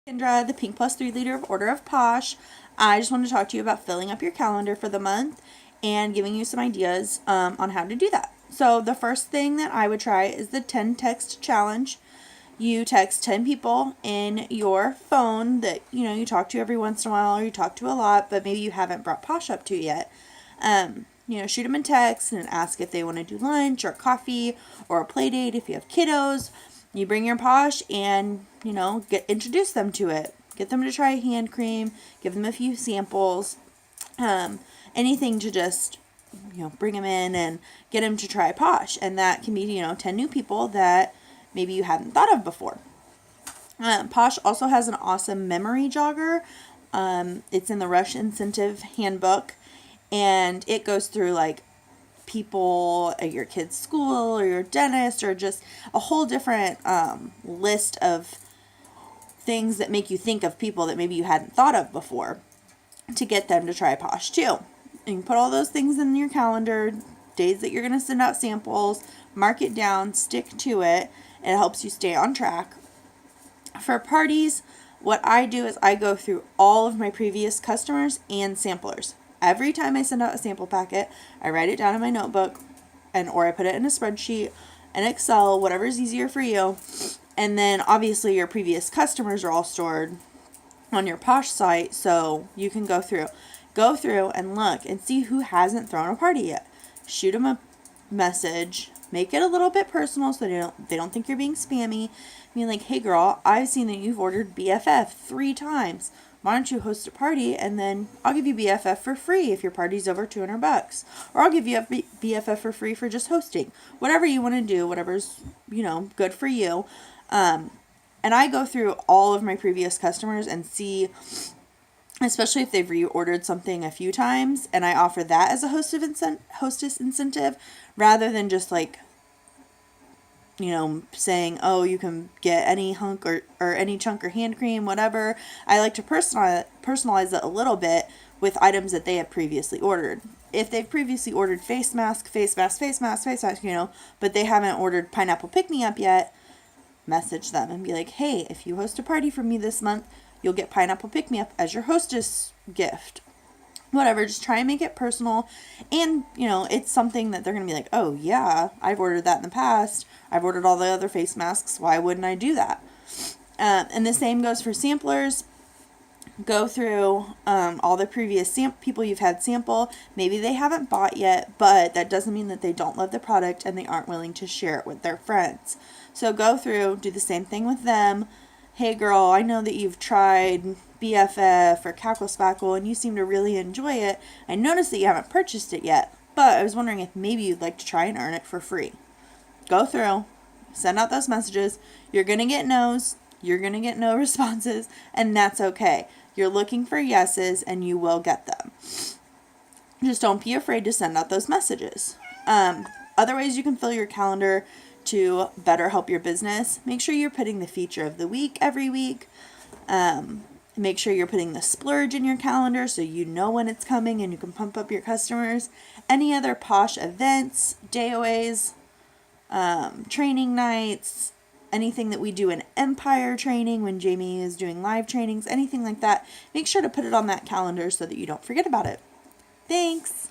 Kendra, the Pink Plus 3 leader of Order of Posh. I just want to talk to you about filling up your calendar for the month and giving you some ideas on how to do that. So the first thing that I would try is the 10 text challenge. You text 10 people in your phone that you talk to every once in a while, or you talk to a lot, but maybe you haven't brought Posh up to yet. Shoot them a text and ask if they want to do lunch or coffee or a play date if you have kiddos. You bring your Posh and, introduce them to it. Get them to try hand cream. Give them a few samples. Anything to just, bring them in and get them to try Posh. And that can be, 10 new people that maybe you hadn't thought of before. Posh also has an awesome memory jogger. It's in the Rush Incentive Handbook. And it goes through people at your kid's school or your dentist, or just a whole different list of things that make you think of people that maybe you hadn't thought of before, to get them to try Posh too. And you put all those things in your calendar, days that you're going to send out samples, mark it down, stick to it, and it helps you stay on track. For parties, what I do is I go through all of my previous customers and samplers. Every time I send out a sample packet, I write it down in my notebook, or I put it in a spreadsheet, an Excel, whatever's easier for you. And then obviously your previous customers are all stored on your Posh site, so you can go through and look and see who hasn't thrown a party yet. Shoot them a message, make it a little bit personal so they don't think you're being spammy. I mean, hey girl, I've seen that you've ordered BFF 3 times. Why don't you host a party, and then I'll give you BFF for free if your party's over $200, or I'll give you a BFF for free for just hosting. Whatever you want to do, whatever's good for you. And I go through all of my previous customers and see, especially if they've reordered something a few times, and I offer that as a hostess incentive, rather than just saying, oh, you can get any hunk or any chunk or hand cream, whatever. I like to personalize it a little bit with items that they have previously ordered. If they've previously ordered face mask, but they haven't ordered pineapple pick-me-up yet, message them and be like, hey, if you host a party for me this month, you'll get pineapple pick-me-up as your hostess gift. Whatever, just try and make it personal. And, it's something that they're going to be like, oh, yeah, I've ordered that in the past. I've ordered all the other face masks. Why wouldn't I do that? And the same goes for samplers. Go through all the previous people you've had sample. Maybe they haven't bought yet, but that doesn't mean that they don't love the product and they aren't willing to share it with their friends. So go through, do the same thing with them. Hey, girl, I know that you've tried BFF or Cackle Spackle and you seem to really enjoy it. I noticed that you haven't purchased it yet, but I was wondering if maybe you'd like to try and earn it for free. Go through, send out those messages. You're going to get no's, you're going to get no responses, and that's okay. You're looking for yeses and you will get them. Just don't be afraid to send out those messages. Other ways you can fill your calendar to better help your business: make sure you're putting the feature of the week every week. Make sure you're putting the splurge in your calendar so you know when it's coming and you can pump up your customers. Any other Posh events, dayaways, training nights, anything that we do in Empire training when Jamie is doing live trainings, anything like that, make sure to put it on that calendar so that you don't forget about it. Thanks!